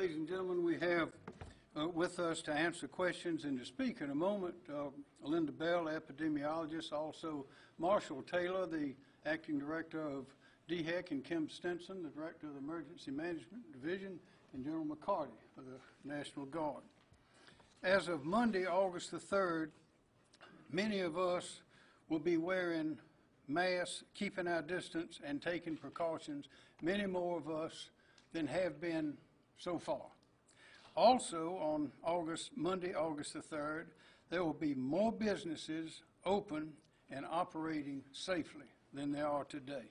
ladies and gentlemen, we have with us to answer questions and to speak in a moment Linda Bell, epidemiologist, also Marshall Taylor, the acting director of DHEC, and Kim Stinson, the director of the Emergency Management Division, and General McCarty of the National Guard. As of Monday, August the 3rd, many of us will be wearing masks, keeping our distance, and taking precautions, many more of us than have been so far. Also, on Monday, August the 3rd, there will be more businesses open and operating safely than there are today.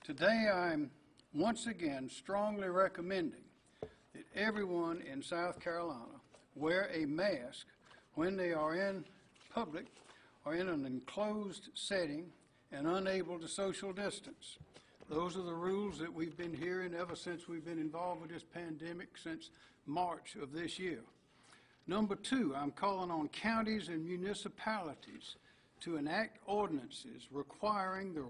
Today, I'm once again strongly recommending that everyone in South Carolina wear a mask when they are in public or in an enclosed setting and unable to social distance. Those are the rules that we've been hearing ever since we've been involved with this pandemic since March of this year. Number two, I'm calling on counties and municipalities to enact ordinances requiring the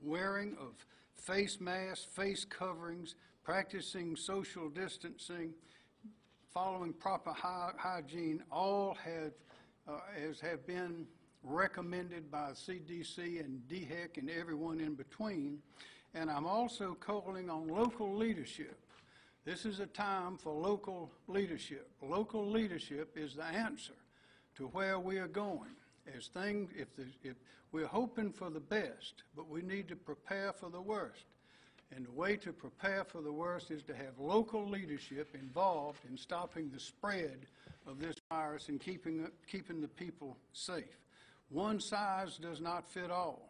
wearing of face masks, face coverings, practicing social distancing, following proper hygiene, all have been recommended by CDC and DHEC and everyone in between. And I'm also calling on local leadership. This is a time for local leadership. Local leadership is the answer to where we are going. If we're hoping for the best, but we need to prepare for the worst. And the way to prepare for the worst is to have local leadership involved in stopping the spread of this virus and keeping the people safe. One size does not fit all.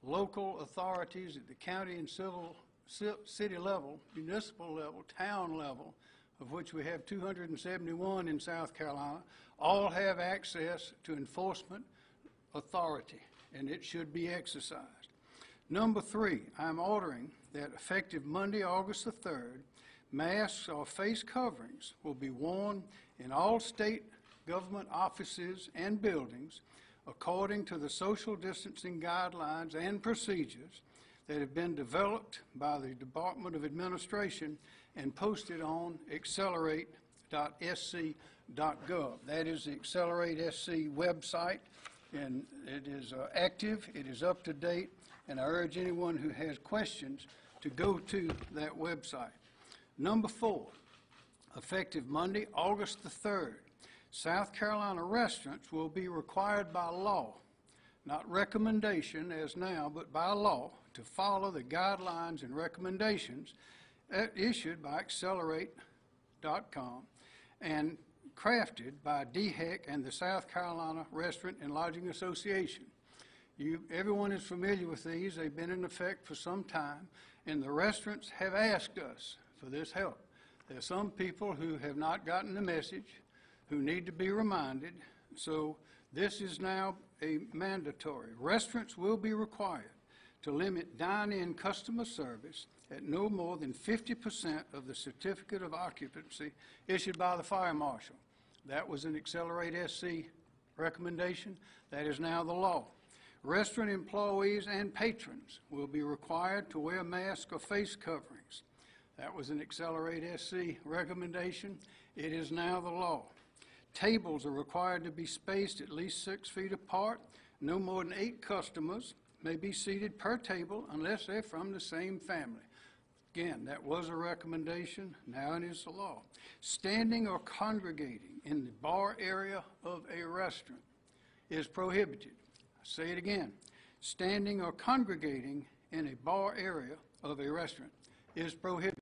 Local authorities at the county and city level, municipal level, town level, of which we have 271 in South Carolina, all have access to enforcement authority, and it should be exercised. Number three, I'm ordering that effective Monday, August the 3rd, masks or face coverings will be worn in all state government offices and buildings according to the social distancing guidelines and procedures that have been developed by the Department of Administration and posted on accelerate.sc.gov. That is the Accelerate SC website, and it is active, it is up to date, and I urge anyone who has questions to go to that website. Number four, effective Monday, August the 3rd, South Carolina restaurants will be required by law, not recommendation as now, but by law, to follow the guidelines and recommendations issued by Accelerate.com and crafted by DHEC and the South Carolina Restaurant and Lodging Association. Everyone is familiar with these. They've been in effect for some time, and the restaurants have asked us for this help. There are some people who have not gotten the message, who need to be reminded, so this is now a mandatory. Restaurants will be required to limit dine-in customer service at no more than 50% of the certificate of occupancy issued by the fire marshal. That was an Accelerate SC recommendation. That is now the law. Restaurant employees and patrons will be required to wear masks or face coverings. That was an Accelerate SC recommendation. It is now the law. Tables are required to be spaced at least 6 feet apart. No more than 8 customers may be seated per table unless they're from the same family. Again, that was a recommendation. Now it is the law. Standing or congregating in the bar area of a restaurant is prohibited. I say it again. Standing or congregating in a bar area of a restaurant is prohibited.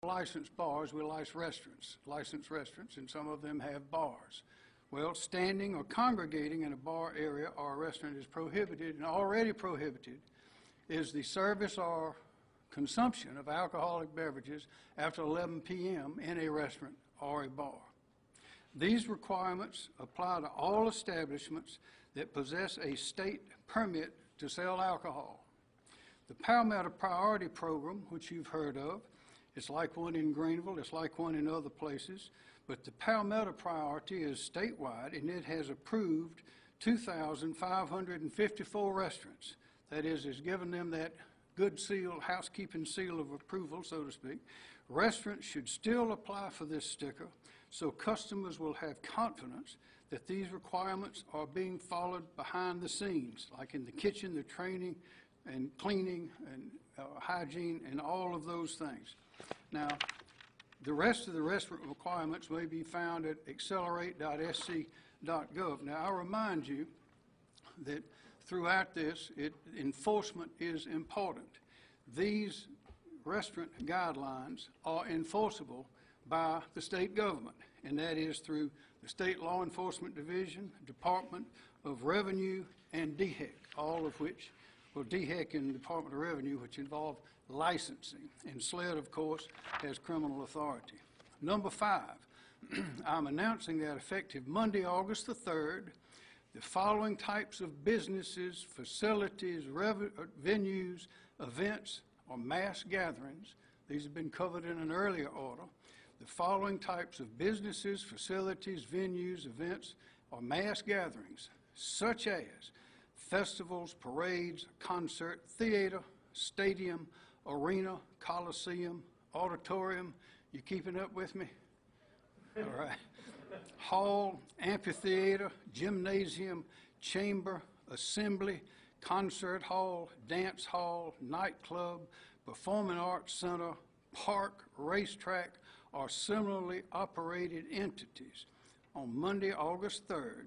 Licensed bars, we licensed restaurants, and some of them have bars. Well, standing or congregating in a bar area or a restaurant is prohibited, and already prohibited is the service or consumption of alcoholic beverages after 11 p.m. in a restaurant or a bar. These requirements apply to all establishments that possess a state permit to sell alcohol. The Palmetto Priority Program, which you've heard of, it's like one in Greenville, it's like one in other places, but the Palmetto Priority is statewide, and it has approved 2,554 restaurants. That is, has given them that good seal, housekeeping seal of approval, so to speak. Restaurants should still apply for this sticker so customers will have confidence that these requirements are being followed behind the scenes, like in the kitchen, the training and cleaning and hygiene and all of those things. Now, the rest of the restaurant requirements may be found at accelerate.sc.gov. Now, I'll remind you that throughout this, enforcement is important. These restaurant guidelines are enforceable by the state government, and that is through the State Law Enforcement Division, Department of Revenue, and DHEC, all of which, well, DHEC and Department of Revenue, which involve licensing, and SLED, of course, has criminal authority. Number 5, I'm announcing that effective Monday, August the 3rd, the following types of businesses, facilities, venues, events, or mass gatherings, these have been covered in an earlier order, the following types of businesses, facilities, venues, events, or mass gatherings, such as festivals, parades, concert, theater, stadium, arena, coliseum, auditorium. You keeping up with me? All right. Hall, amphitheater, gymnasium, chamber, assembly, concert hall, dance hall, nightclub, performing arts center, park, racetrack, or similarly operated entities. On Monday, August 3rd,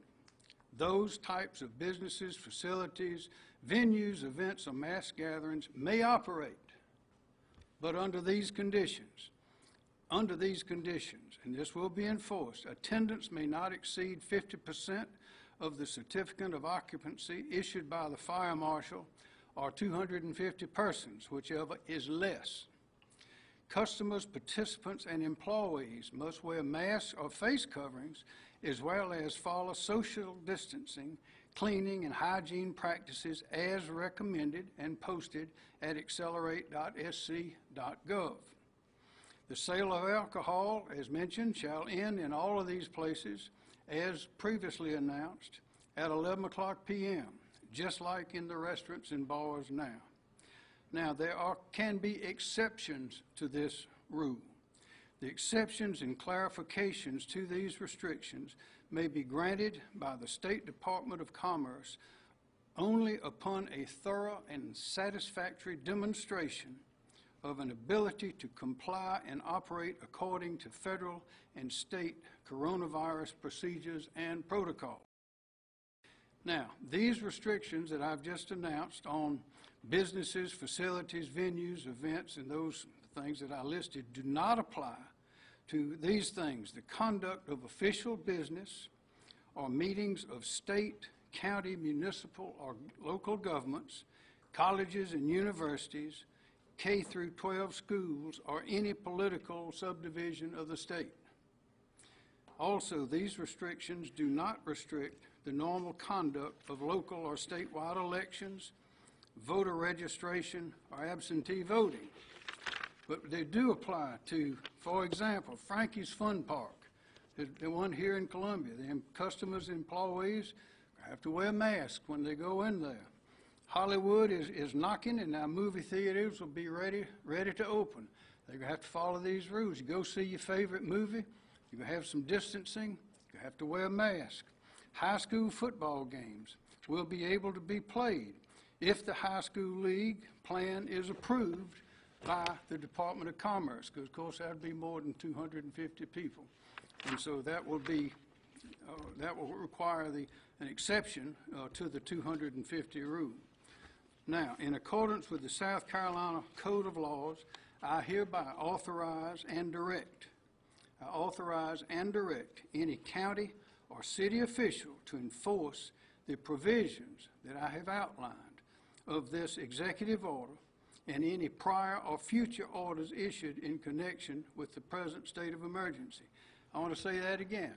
those types of businesses, facilities, venues, events, or mass gatherings may operate, but under these conditions, and this will be enforced, attendance may not exceed 50% of the certificate of occupancy issued by the fire marshal, or 250 persons, whichever is less. Customers, participants, and employees must wear masks or face coverings, as well as follow social distancing, cleaning, and hygiene practices as recommended and posted at accelerate.sc.gov. The sale of alcohol, as mentioned, shall end in all of these places, as previously announced, at 11 o'clock p.m., just like in the restaurants and bars now. Now, there can be exceptions to this rule. The exceptions and clarifications to these restrictions may be granted by the State Department of Commerce only upon a thorough and satisfactory demonstration of an ability to comply and operate according to federal and state coronavirus procedures and protocols. Now, these restrictions that I've just announced on businesses, facilities, venues, events, and those things that I listed do not apply to these things: the conduct of official business or meetings of state, county, municipal, or local governments, colleges and universities, K through 12 schools, or any political subdivision of the state. Also, these restrictions do not restrict the normal conduct of local or statewide elections, voter registration, or absentee voting. But they do apply to, for example, Frankie's Fun Park, the one here in Columbia. The customers and employees have to wear masks when they go in there. Hollywood is knocking, and now movie theaters will be ready to open. They're going to have to follow these rules. You go see your favorite movie, you're going to have some distancing, you have to wear a mask. High school football games will be able to be played if the high school league plan is approved by the Department of Commerce, because, of course, that would be more than 250 people. And so that will require an exception to the 250 rule. Now, in accordance with the South Carolina Code of Laws, I hereby authorize and direct any county or city official to enforce the provisions that I have outlined of this executive order and any prior or future orders issued in connection with the present state of emergency. I want to say that again.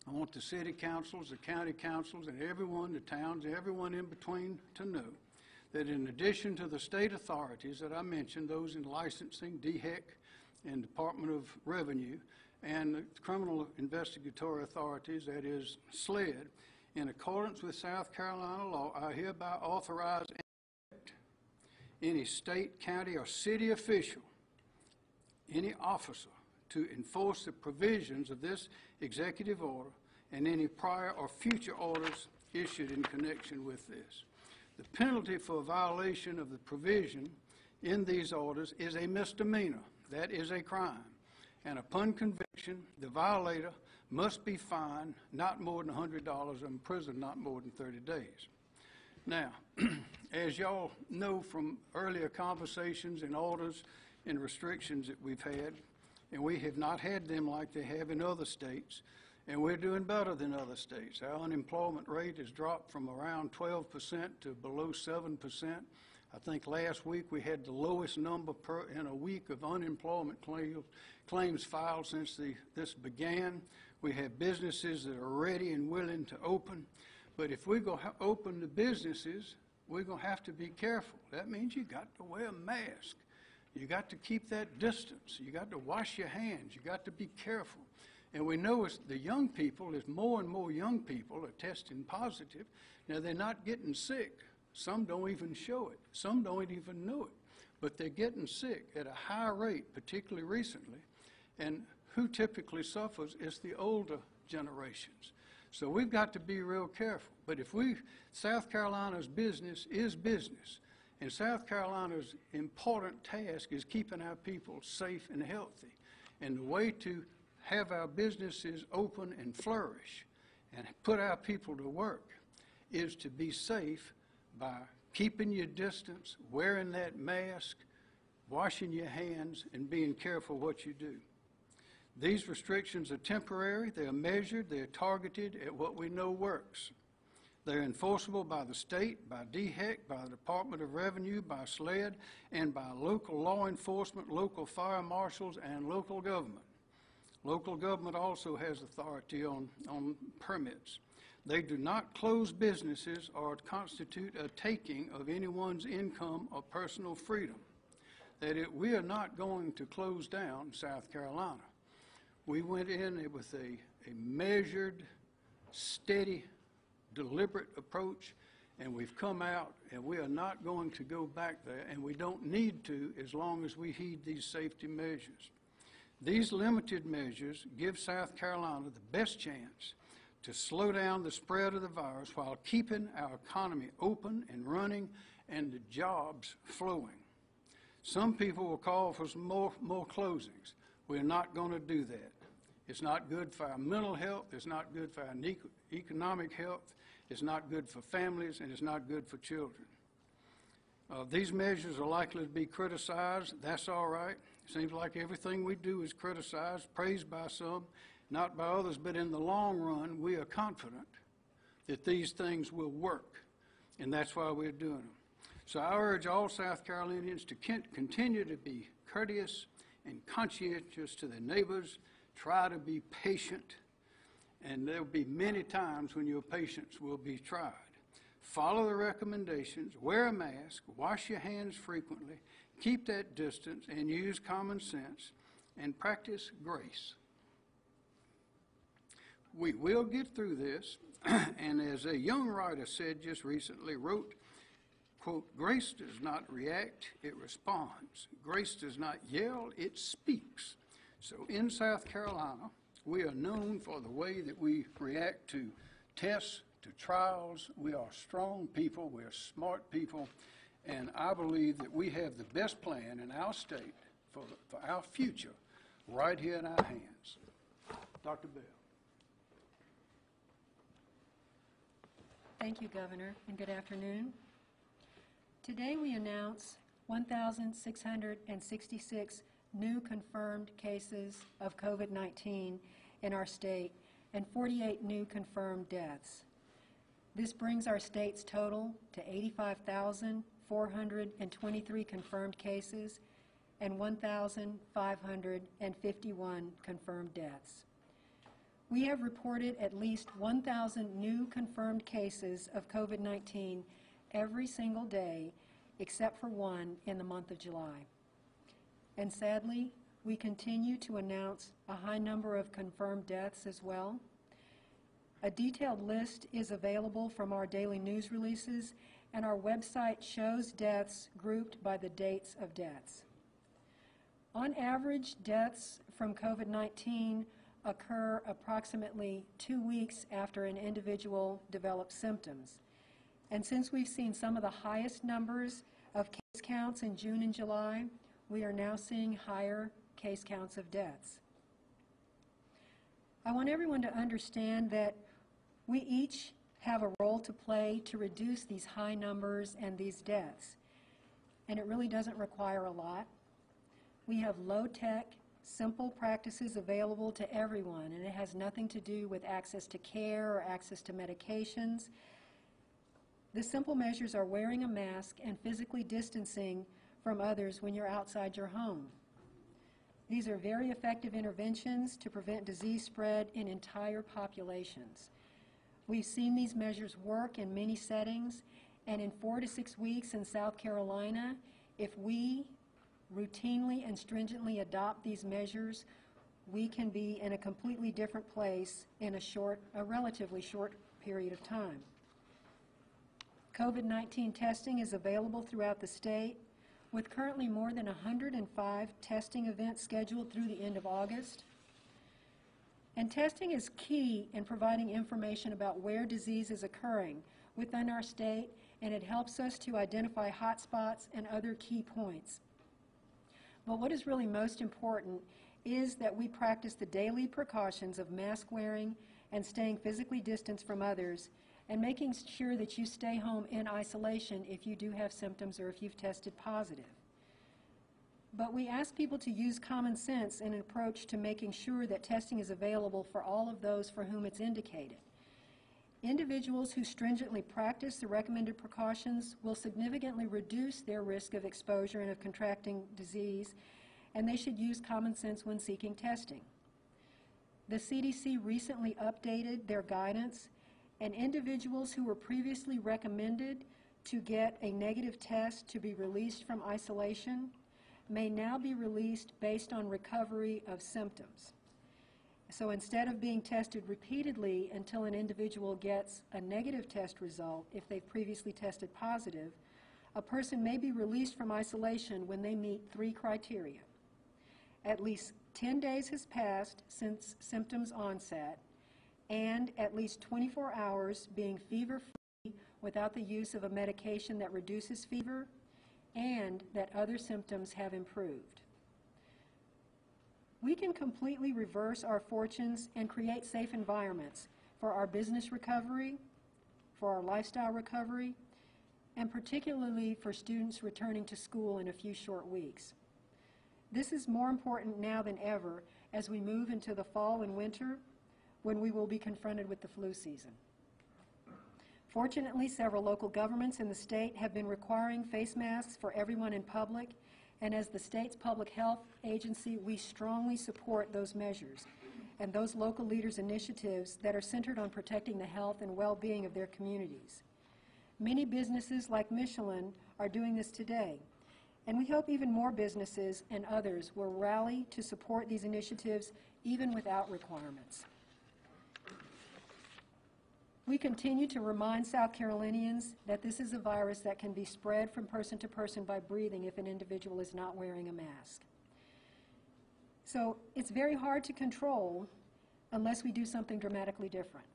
I want the city councils, the county councils, and everyone, the towns, everyone in between to know that in addition to the state authorities that I mentioned, those in licensing, DHEC, and Department of Revenue, and the criminal investigatory authorities, that is SLED, in accordance with South Carolina law, I hereby authorize and direct any state, county, or city official any officer to enforce the provisions of this executive order and any prior or future orders issued in connection with this. The penalty for violation of the provision in these orders is a misdemeanor. That is a crime. And upon conviction, the violator must be fined not more than $100 and imprisoned not more than 30 days. Now, as y'all know from earlier conversations and orders and restrictions that we've had, and we have not had them like they have in other states, and we're doing better than other states. Our unemployment rate has dropped from around 12% to below 7%. I think last week we had the lowest number in a week of unemployment claims filed since this began. We have businesses that are ready and willing to open. But if we're going to open the businesses, we're going to have to be careful. That means you got to wear a mask. You got to keep that distance. You got to wash your hands. You got to be careful. And we know it's the young people, as more and more young people are testing positive. Now, they're not getting sick. Some don't even show it. Some don't even know it. But they're getting sick at a high rate, particularly recently. And who typically suffers is the older generations. So we've got to be real careful. But if South Carolina's business is business, and South Carolina's important task is keeping our people safe and healthy. And the way to have our businesses open and flourish and put our people to work is to be safe by keeping your distance, wearing that mask, washing your hands, and being careful what you do. These restrictions are temporary, they're measured, they're targeted at what we know works. They're enforceable by the state, by DHEC, by the Department of Revenue, by SLED, and by local law enforcement, local fire marshals, and local government. Local government also has authority on permits. They do not close businesses or constitute a taking of anyone's income or personal freedom. We are not going to close down South Carolina. We went in with a measured, steady, deliberate approach, and we've come out, and we are not going to go back there, and we don't need to as long as we heed these safety measures. These limited measures give South Carolina the best chance to slow down the spread of the virus while keeping our economy open and running and the jobs flowing. Some people will call for some more closings. We're not going to do that. It's not good for our mental health. It's not good for our economic health. It's not good for families, and it's not good for children. These measures are likely to be criticized. That's all right. It seems like everything we do is criticized, praised by some, not by others, but in the long run, we are confident that these things will work, and that's why we're doing them. So I urge all South Carolinians to continue to be courteous and conscientious to their neighbors. Try to be patient, and there will be many times when your patience will be tried. Follow the recommendations, wear a mask, wash your hands frequently, keep that distance, and use common sense, and practice grace. We will get through this, and as a young writer said just recently, wrote, quote, "Grace does not react, it responds. Grace does not yell, it speaks." So in South Carolina, we are known for the way that we react to tests, to trials. We are strong people, we're smart people, and I believe that we have the best plan in our state for our future right here in our hands. Dr. Bell. Thank you, Governor, and good afternoon. Today we announce 1,666 new confirmed cases of COVID-19 in our state and 48 new confirmed deaths. This brings our state's total to 85,423 confirmed cases and 1,551 confirmed deaths. We have reported at least 1,000 new confirmed cases of COVID-19 every single day, except for one in the month of July. And sadly, we continue to announce a high number of confirmed deaths as well. A detailed list is available from our daily news releases, and our website shows deaths grouped by the dates of deaths. On average, deaths from COVID-19 occur approximately 2 weeks after an individual develops symptoms. And since we've seen some of the highest numbers of case counts in June and July, we are now seeing higher case counts of deaths. I want everyone to understand that we each have a role to play to reduce these high numbers and these deaths. And it really doesn't require a lot. We have low-tech, simple practices available to everyone, and it has nothing to do with access to care or access to medications. The simple measures are wearing a mask and physically distancing from others when you're outside your home. These are very effective interventions to prevent disease spread in entire populations. We've seen these measures work in many settings, and in 4 to 6 weeks in South Carolina, if we routinely and stringently adopt these measures, we can be in a completely different place in a relatively short period of time. COVID-19 testing is available throughout the state, with currently more than 105 testing events scheduled through the end of August. And testing is key in providing information about where disease is occurring within our state, and it helps us to identify hotspots and other key points. But what is really most important is that we practice the daily precautions of mask wearing and staying physically distanced from others, and making sure that you stay home in isolation if you do have symptoms or if you've tested positive. But we ask people to use common sense in an approach to making sure that testing is available for all of those for whom it's indicated. Individuals who stringently practice the recommended precautions will significantly reduce their risk of exposure and of contracting disease, and they should use common sense when seeking testing. The CDC recently updated their guidance, and individuals who were previously recommended to get a negative test to be released from isolation may now be released based on recovery of symptoms. So instead of being tested repeatedly until an individual gets a negative test result, if they've previously tested positive, a person may be released from isolation when they meet 3 criteria. At least 10 days has passed since symptoms onset, and at least 24 hours being fever-free without the use of a medication that reduces fever, and that other symptoms have improved. We can completely reverse our fortunes and create safe environments for our business recovery, for our lifestyle recovery, and particularly for students returning to school in a few short weeks. This is more important now than ever as we move into the fall and winter, when we will be confronted with the flu season. Fortunately, several local governments in the state have been requiring face masks for everyone in public, and as the state's public health agency, we strongly support those measures and those local leaders' initiatives that are centered on protecting the health and well-being of their communities. Many businesses like Michelin are doing this today, and we hope even more businesses and others will rally to support these initiatives even without requirements. We continue to remind South Carolinians that this is a virus that can be spread from person to person by breathing if an individual is not wearing a mask. So it's very hard to control unless we do something dramatically different.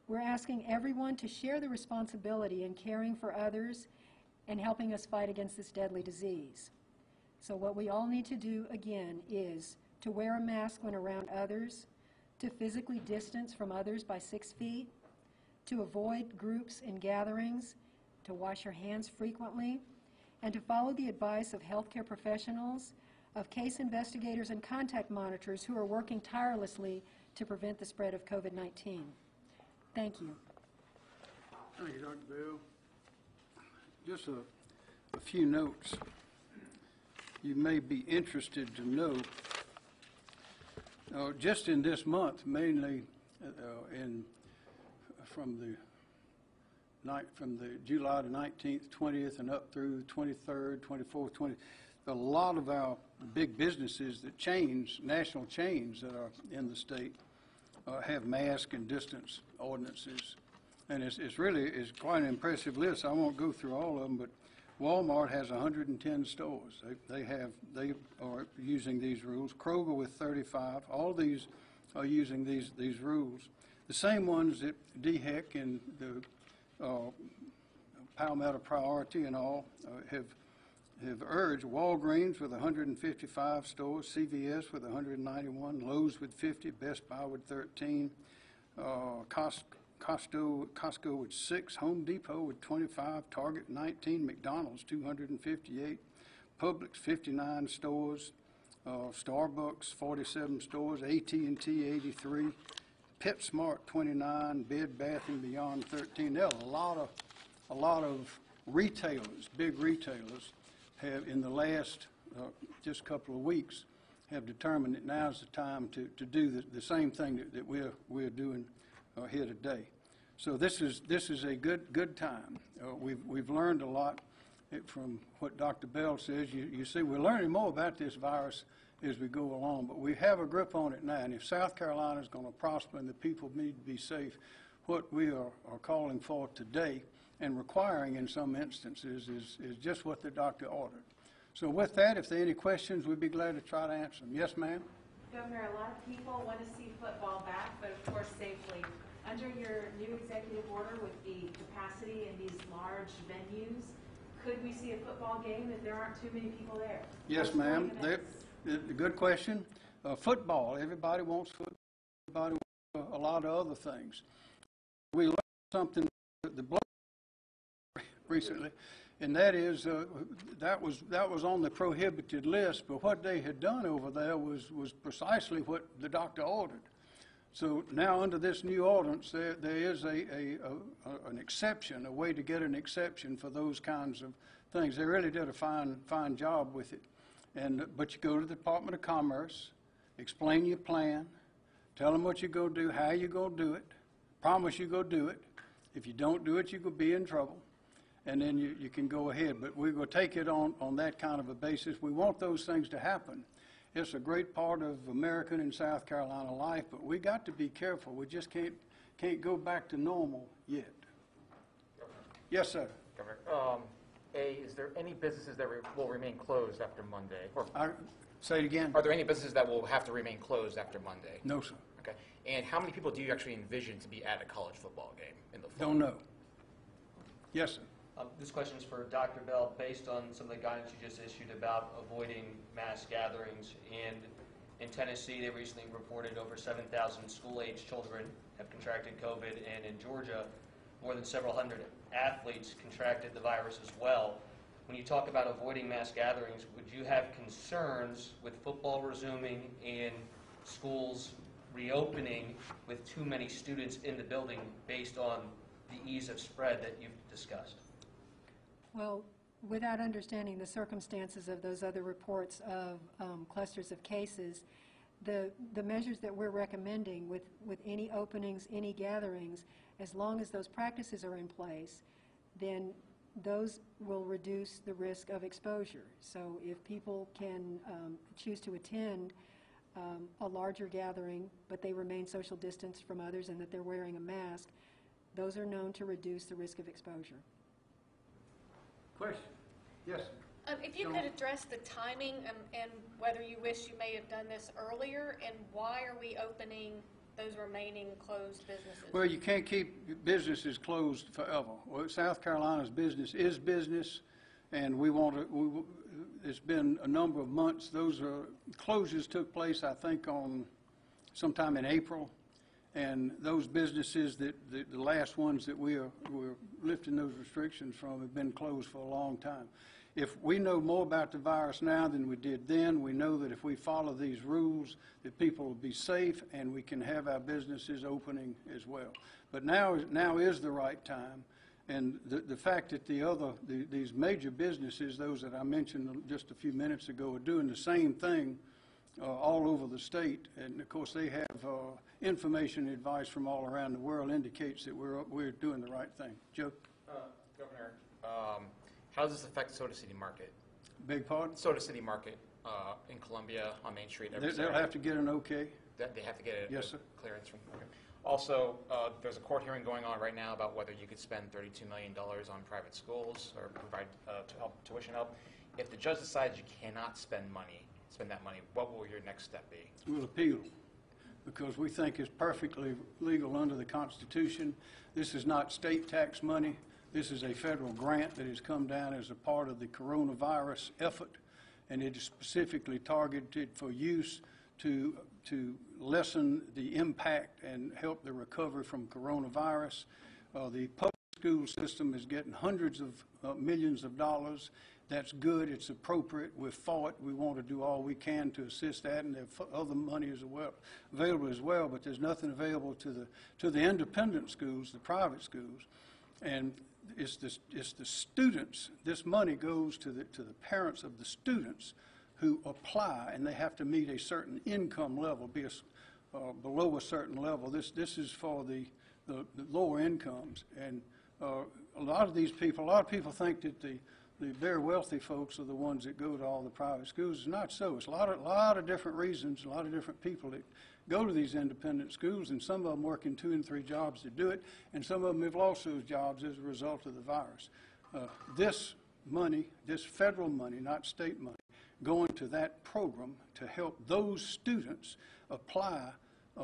We're asking everyone to share the responsibility in caring for others and helping us fight against this deadly disease. So what we all need to do, again, is to wear a mask when around others, to physically distance from others by 6 feet, to avoid groups and gatherings, to wash your hands frequently, and to follow the advice of healthcare professionals, of case investigators and contact monitors who are working tirelessly to prevent the spread of COVID-19. Thank you. Thank you, Dr. Bell. Just a few notes. You may be interested to know, just in this month, mainly from the July the 19th, 20th, and up through 23rd, 24th, 20th, a lot of our big businesses, the chains, national chains that are in the state, have mask and distance ordinances. And it's quite an impressive list. I won't go through all of them, but Walmart has 110 stores. They are using these rules. Kroger with 35. All these are using these rules. The same ones that DHEC and the Palmetto Priority and all have urged. Walgreens with 155 stores, CVS with 191, Lowe's with 50, Best Buy with 13, Costco with 6, Home Depot with 25, Target 19, McDonald's 258, Publix 59 stores, Starbucks 47 stores, AT&T 83, PetSmart 29, Bed Bath & Beyond 13. There are a lot of retailers, big retailers, have in the last just couple of weeks have determined that now's the time to do the same thing that we're doing here today. So this is a good time. We've learned a lot from what Dr. Bell says. You see, we're learning more about this virus as we go along, but we have a grip on it now. And if South Carolina is going to prosper and the people need to be safe, what we are calling for today and requiring in some instances is just what the doctor ordered. So with that, if there are any questions, we'd be glad to try to answer them. Yes, ma'am? Governor, a lot of people want to see football back, but of course safely. Under your new executive order with the capacity in these large venues, could we see a football game if there aren't too many people there? Yes, ma'am. Good question. Football, everybody wants football. Everybody wants a lot of other things. We learned something the blood recently, and that is that was on the prohibited list. But what they had done over there was precisely what the doctor ordered. So now under this new ordinance, there is an exception, a way to get an exception for those kinds of things. They really did a fine job with it. But you go to the Department of Commerce, explain your plan, tell them what you're going to do, how you're going to do it, promise you're going to do it. If you don't do it, you're going to be in trouble. And then you can go ahead. But we're going to take it on that kind of a basis. We want those things to happen. It's a great part of American and South Carolina life, but we got to be careful. We just can't go back to normal yet. Governor. Yes, sir. Governor, is there any businesses that will remain closed after Monday? Or Say it again. are there any businesses that will have to remain closed after Monday? No, sir. Okay. And how many people do you actually envision to be at a college football game in the fall? Don't know. Yes, sir. This question is for Dr. Bell. Based on some of the guidance you just issued about avoiding mass gatherings, and in Tennessee they recently reported over 7,000 school-age children have contracted COVID, and in Georgia more than several hundred athletes contracted the virus as well. When you talk about avoiding mass gatherings, would you have concerns with football resuming and schools reopening with too many students in the building based on the ease of spread that you've discussed? Well, without understanding the circumstances of those other reports of clusters of cases, the measures that we're recommending with any openings, any gatherings, as long as those practices are in place, then those will reduce the risk of exposure. So if people can choose to attend a larger gathering, but they remain social distance from others and that they're wearing a mask, those are known to reduce the risk of exposure. Question? Yes. If you could address the timing and whether you wish you may have done this earlier, and why are we opening those remaining closed businesses? Well, you can't keep businesses closed forever. Well, South Carolina's business is business, and it's been a number of months. Those closures took place, I think, on sometime in April. And those businesses the last ones that we're lifting those restrictions from have been closed for a long time. If we know more about the virus now than we did then, we know that if we follow these rules, that people will be safe and we can have our businesses opening as well. But now is the right time. And the fact that these major businesses, those that I mentioned just a few minutes ago, are doing the same thing all over the state, and of course they have information and advice from all around the world indicates that we're doing the right thing. Joe? Governor, how does this affect Soda City Market? Big pardon? Soda City Market in Columbia on Main Street. They'll have to get an okay. They have to get yes, sir. Clearance from. Okay. Also, there's a court hearing going on right now about whether you could spend $32 million on private schools or provide tuition help. If the judge decides you cannot spend that money, what will your next step be? We'll appeal because we think it's perfectly legal under the Constitution. This is not state tax money. This is a federal grant that has come down as a part of the coronavirus effort, and it is specifically targeted for use to lessen the impact and help the recovery from coronavirus. The public school system is getting hundreds of millions of dollars. That's good. It's appropriate. We're for it. We want to do all we can to assist that, and there's other money as well available as well. But there's nothing available to the independent schools, the private schools, and it's the students. This money goes to the parents of the students who apply, and they have to meet a certain income level, be below a certain level. This is for the lower incomes, and a lot of people think that the very wealthy folks are the ones that go to all the private schools. It's not so. It's a lot of different reasons, a lot of different people that go to these independent schools, and some of them working 2 and 3 jobs to do it, and some of them have lost those jobs as a result of the virus. This money, this federal money, not state money, going to that program to help those students apply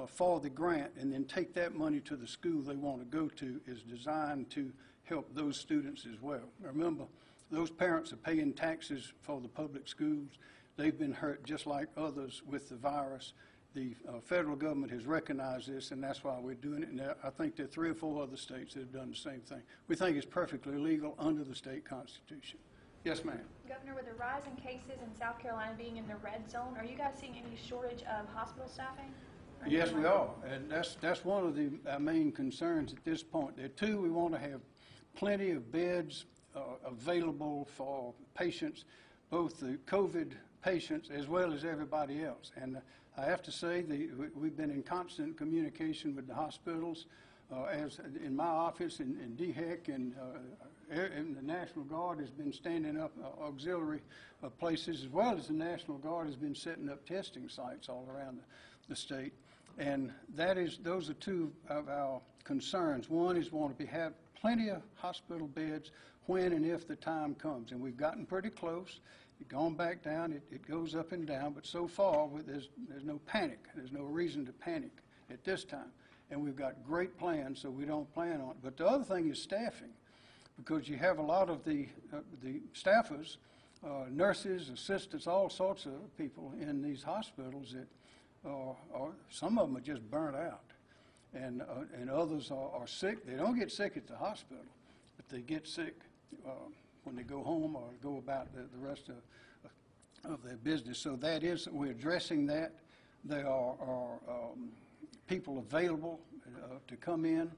for the grant and then take that money to the school they want to go to is designed to help those students as well. Remember, those parents are paying taxes for the public schools. They've been hurt just like others with the virus. The federal government has recognized this, and that's why we're doing it. And I think there are 3 or 4 other states that have done the same thing. We think it's perfectly legal under the state constitution. Yes, ma'am. Governor, with the rise in cases in South Carolina being in the red zone, are you guys seeing any shortage of hospital staffing? Yes, we are, and that's one of our main concerns at this point. There are 2, we want to have plenty of beds available for patients, both the COVID patients as well as everybody else. And I have to say we've been in constant communication with the hospitals, as in my office in DHEC, and the National Guard has been standing up auxiliary places, as well as the National Guard has been setting up testing sites all around the state. And those are 2 of our concerns. One is want to have plenty of hospital beds when and if the time comes. And we've gotten pretty close. It's gone back down. It goes up and down. But so far, there's no panic. There's no reason to panic at this time. And we've got great plans, so we don't plan on it. But the other thing is staffing, because you have a lot of the staffers, nurses, assistants, all sorts of people in these hospitals that some of them are just burnt out. And others are sick. They don't get sick at the hospital, but they get sick when they go home or go about the rest of their business. So we're addressing that. There are people available to come in.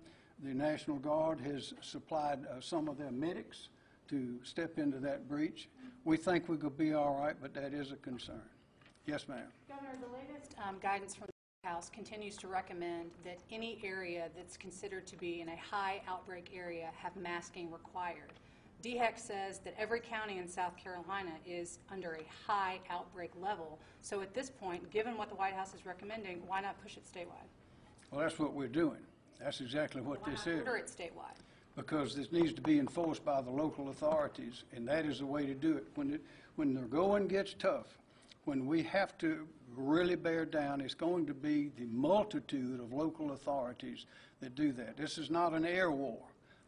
The National Guard has supplied some of their medics to step into that breach. We think we could be all right, but that is a concern. Yes, ma'am. Governor, the latest guidance from the House continues to recommend that any area that's considered to be in a high outbreak area have masking required. DHEC says that every county in South Carolina is under a high outbreak level. So at this point, given what the White House is recommending, why not push it statewide? Well, that's what we're doing. That's exactly what this is. Why not order it statewide? Because this needs to be enforced by the local authorities, and that is the way to do it. When the going gets tough, when we have to really bear down, it's going to be the multitude of local authorities that do that. This is not an air war.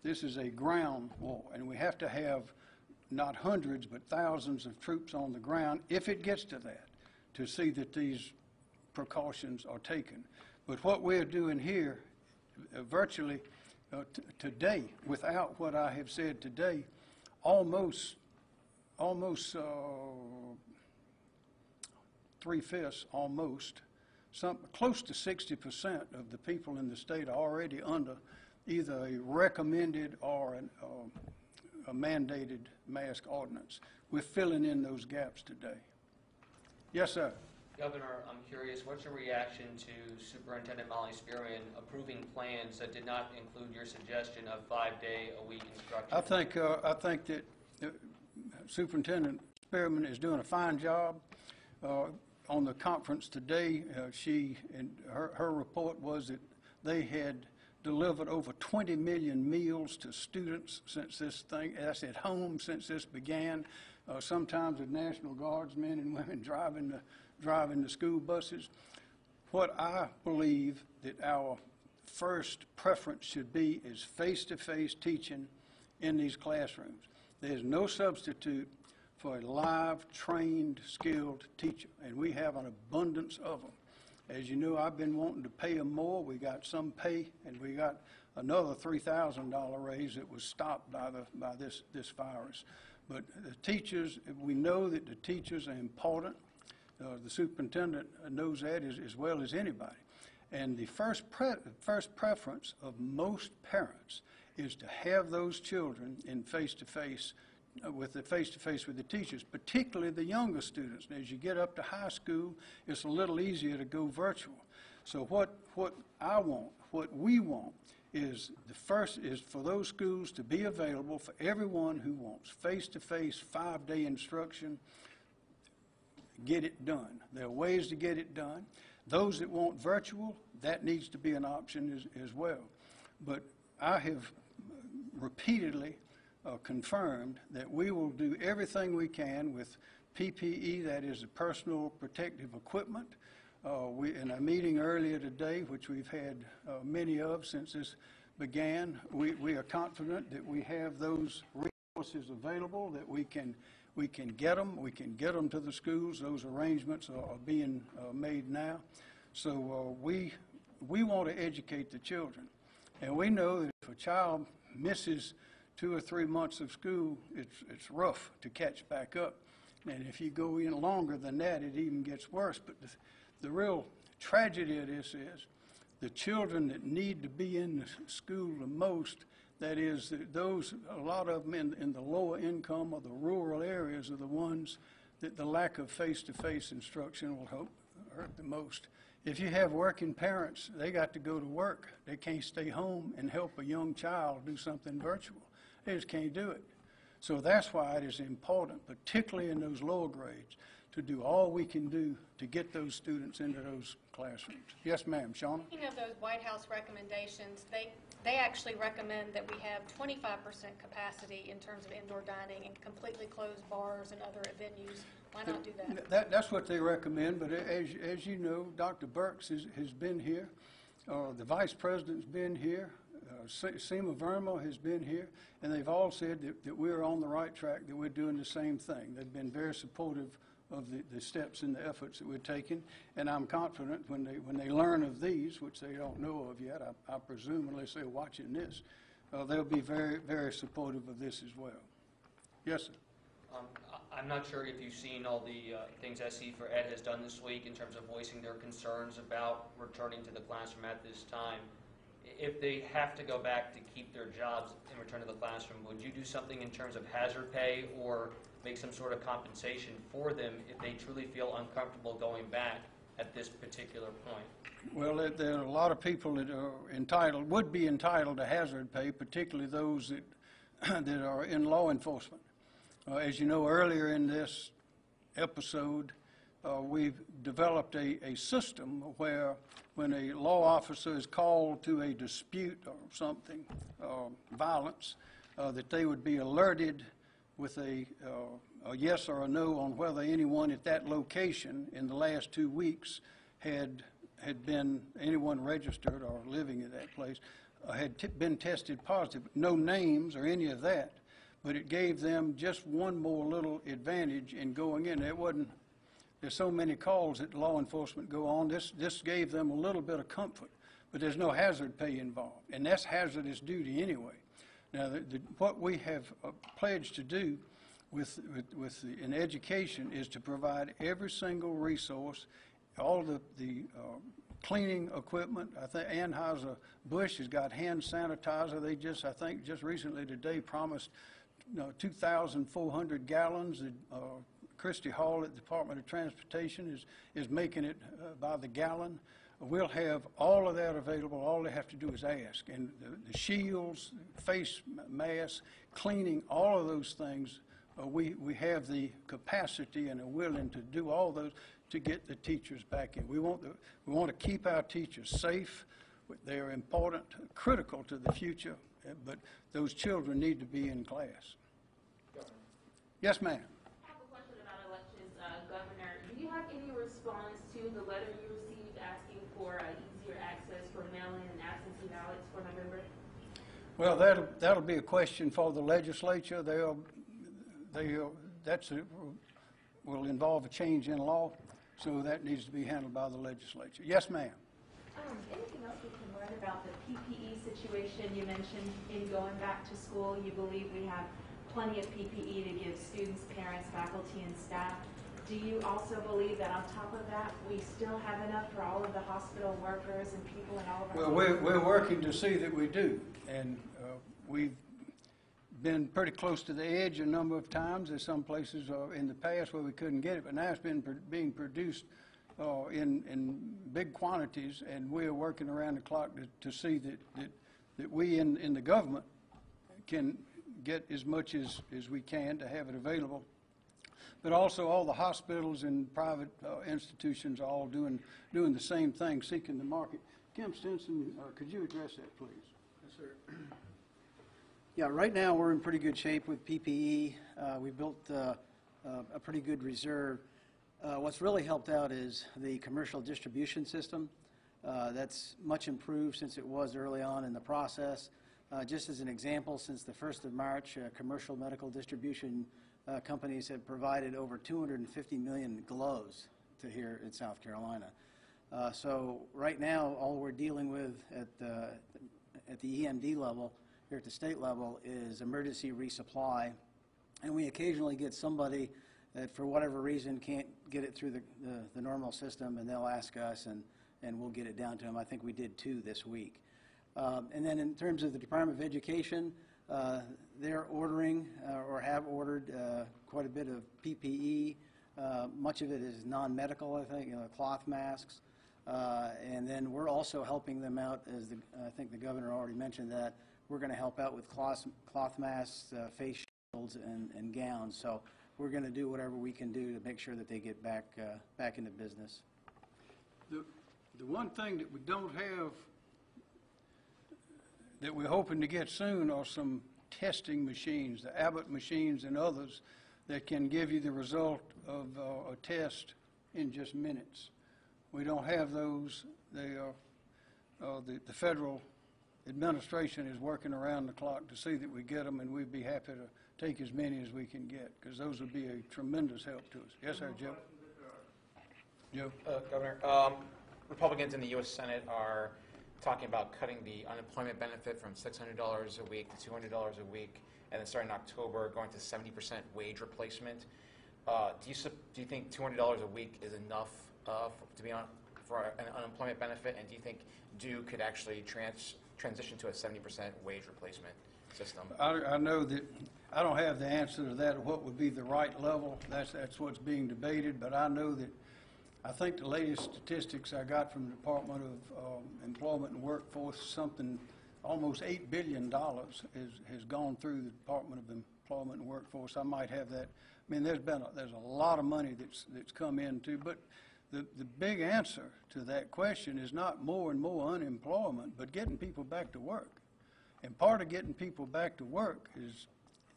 This is a ground war, and we have to have not hundreds but thousands of troops on the ground, if it gets to that, to see that these precautions are taken. But what we're doing here, virtually today, without what I have said today, almost 3/5, close to 60% of the people in the state are already under either a recommended or a mandated mask ordinance. We're filling in those gaps today. Yes, sir. Governor, I'm curious, what's your reaction to Superintendent Molly Spearman approving plans that did not include your suggestion of 5-day-a-week instruction? I think that Superintendent Spearman is doing a fine job. On the conference today, her report was that they had delivered over 20 million meals to students since this thing, that's at home since this began. Sometimes with National Guards men and women driving the school buses. What I believe that our first preference should be is face-to-face teaching in these classrooms. There's no substitute for a live, trained, skilled teacher, and we have an abundance of them. As you know, I've been wanting to pay them more. We got some pay, and we got another $3,000 raise that was stopped by this virus. But the teachers, we know that the teachers are important. The superintendent knows that as well as anybody. And the first preference of most parents is to have those children in face-to-face with the teachers, particularly the younger students. And as you get up to high school, it's a little easier to go virtual. So what I want, what we want, is the first is for those schools to be available for everyone who wants face-to-face 5-day instruction. Get it done. There are ways to get it done. Those that want virtual, that needs to be an option as well. But I have repeatedly confirmed that we will do everything we can with PPE, that is the personal protective equipment. In a meeting earlier today, which we've had many of since this began, we are confident that we have those resources available, that we can get them to the schools. Those arrangements are being made now. So we want to educate the children. And we know that if a child misses 2 or 3 months of school, it's rough to catch back up. And if you go in longer than that, it even gets worse. But the real tragedy of this is the children that need to be in the school the most, that is, a lot of them in the lower income or the rural areas are the ones that the lack of face-to-face instruction will hurt the most. If you have working parents, they got to go to work. They can't stay home and help a young child do something virtual. They just can't do it. So that's why it is important, particularly in those lower grades, to do all we can do to get those students into those classrooms. Yes, ma'am. Shauna? Speaking of those White House recommendations, they actually recommend that we have 25% capacity in terms of indoor dining and completely close bars and other venues. Why not do that? That's what they recommend, but as you know, Dr. Burks has been here. The Vice President's been here. Seema Verma has been here, and they've all said that we're on the right track, that we're doing the same thing. They've been very supportive of the steps and the efforts that we're taking, and I'm confident when they learn of these, which they don't know of yet, I presume, unless they're watching this, they'll be very, very supportive of this as well. Yes, sir. I'm not sure if you've seen all the things SE for Ed has done this week in terms of voicing their concerns about returning to the classroom at this time. If they have to go back to keep their jobs and return to the classroom, would you do something in terms of hazard pay or make some sort of compensation for them if they truly feel uncomfortable going back at this particular point? Well, there are a lot of people that are would be entitled to hazard pay, particularly those that are in law enforcement. As you know, earlier in this episode, we've developed a system where when a law officer is called to a dispute or something, violence, that they would be alerted with a yes or a no on whether anyone at that location in the last 2 weeks had been anyone registered or living in that place had been tested positive. No names or any of that, but it gave them just one more little advantage in going in. There's so many calls that law enforcement go on. This gave them a little bit of comfort, but there's no hazard pay involved, and that's hazardous duty anyway. Now, what we have pledged to do in education is to provide every single resource, all the cleaning equipment. I think Anheuser-Busch has got hand sanitizer. They I think just recently today promised 2,400 gallons. Christy Hall at the Department of Transportation is making it by the gallon. We'll have all of that available. All they have to do is ask. And the shields, face masks, cleaning, all of those things, we have the capacity and are willing to do all those to get the teachers back in. We want to keep our teachers safe. They're important, critical to the future, but those children need to be in class. Yes, ma'am. I have a question about elections, Governor. Do you have any response to the letter you received asking for easier access for mail-in and absentee ballots for November? Well, that'll be a question for the legislature. Will involve a change in law, so that needs to be handled by the legislature. Yes, ma'am. Anything else we can learn about the PPE situation? You mentioned in going back to school, you believe we have plenty of PPE to give students, parents, faculty, and staff. Do you also believe that on top of that, we still have enough for all of the hospital workers and people in all of our Well, we're working to see that we do, and we've been pretty close to the edge a number of times. There's some places in the past where we couldn't get it, but now it's being produced in big quantities, and we are working around the clock to see that we in the government can get as much as we can to have it available. But also all the hospitals and private institutions are all doing the same thing, seeking the market. Kim Stinson, could you address that, please? Yes, sir. Yeah, right now we're in pretty good shape with PPE. We built a pretty good reserve. What's really helped out is the commercial distribution system. That's much improved since it was early on in the process. Just as an example, since the 1st of March, commercial medical distribution companies have provided over 250 million gloves to here in South Carolina. So right now, all we're dealing with at the EMD level, here at the state level, is emergency resupply. And we occasionally get somebody that for whatever reason can't get it through the normal system, and they'll ask us, and we'll get it down to them. I think we did 2 this week. And then in terms of the Department of Education, they're ordering or have ordered quite a bit of PPE. Much of it is non-medical, I think, cloth masks. And then we're also helping them out, as I think the governor already mentioned that. We're going to help out with cloth masks, face shields, and gowns. So we're going to do whatever we can do to make sure that they get back into business. The one thing that we don't have that we're hoping to get soon are some testing machines, the Abbott machines and others that can give you the result of a test in just minutes. We don't have those. The federal administration is working around the clock to see that we get them, and we'd be happy to take as many as we can get, because those would be a tremendous help to us. Yes, sir, Joe? Joe? Governor, Republicans in the U.S. Senate are talking about cutting the unemployment benefit from $600 a week to $200 a week, and then starting in October going to 70% wage replacement. Do you think $200 a week is enough to be on for an unemployment benefit, and do you think Duke could actually transition to a 70% wage replacement system? I know that I don't have the answer to that, what would be the right level. That's what's being debated, but I know that I think the latest statistics I got from the Department of Employment and Workforce, something almost $8 billion has gone through the Department of Employment and Workforce. I might have that. I mean, there's a lot of money that's come into, but the big answer to that question is not more and more unemployment, but getting people back to work. And part of getting people back to work is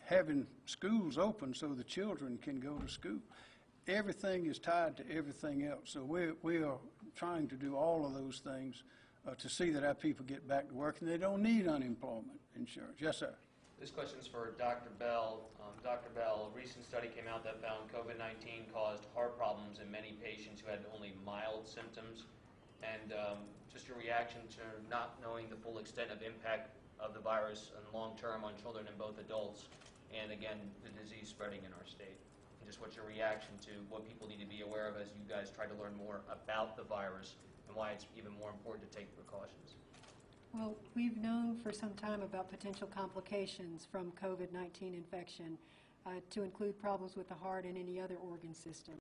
having schools open so the children can go to school. Everything is tied to everything else. So we are trying to do all of those things to see that our people get back to work, and they don't need unemployment insurance. Yes, sir. This question is for Dr. Bell. Dr. Bell, a recent study came out that found COVID-19 caused heart problems in many patients who had only mild symptoms. And just your reaction to not knowing the full extent of impact of the virus and long term on children and both adults, and again, the disease spreading in our state. And just what's your reaction to what people need to be aware of as you guys try to learn more about the virus and why it's even more important to take precautions? Well, we've known for some time about potential complications from COVID-19 infection, to include problems with the heart and any other organ system.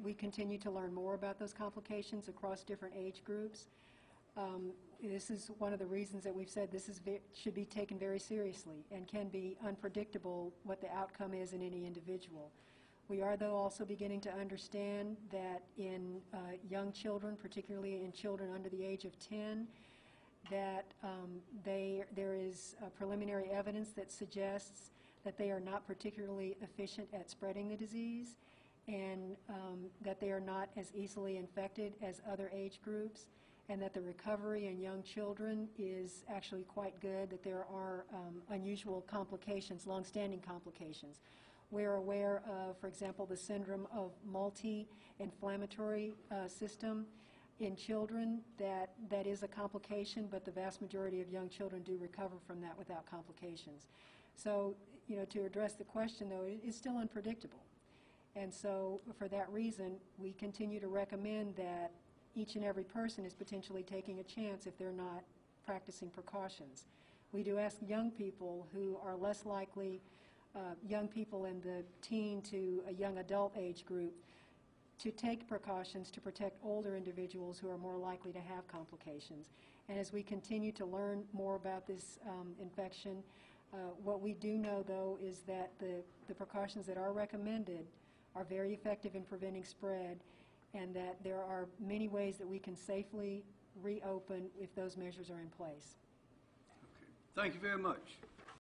We continue to learn more about those complications across different age groups. This is one of the reasons that we've said this should be taken very seriously and can be unpredictable what the outcome is in any individual. We are, though, also beginning to understand that in young children, particularly in children under the age of 10, that there is preliminary evidence that suggests that they are not particularly efficient at spreading the disease, and that they are not as easily infected as other age groups, and that the recovery in young children is actually quite good, that there are unusual complications, long-standing complications. We're aware of, for example, the syndrome of multi-inflammatory system in children. That is a complication, but the vast majority of young children do recover from that without complications. So, to address the question, though, it is still unpredictable. And so, for that reason, we continue to recommend that each and every person is potentially taking a chance if they're not practicing precautions. We do ask young people who are less likely, young people in the teen to a young adult age group, to take precautions to protect older individuals who are more likely to have complications. And as we continue to learn more about this infection, what we do know, though, is that the precautions that are recommended are very effective in preventing spread, and that there are many ways that we can safely reopen if those measures are in place. Okay. Thank you very much.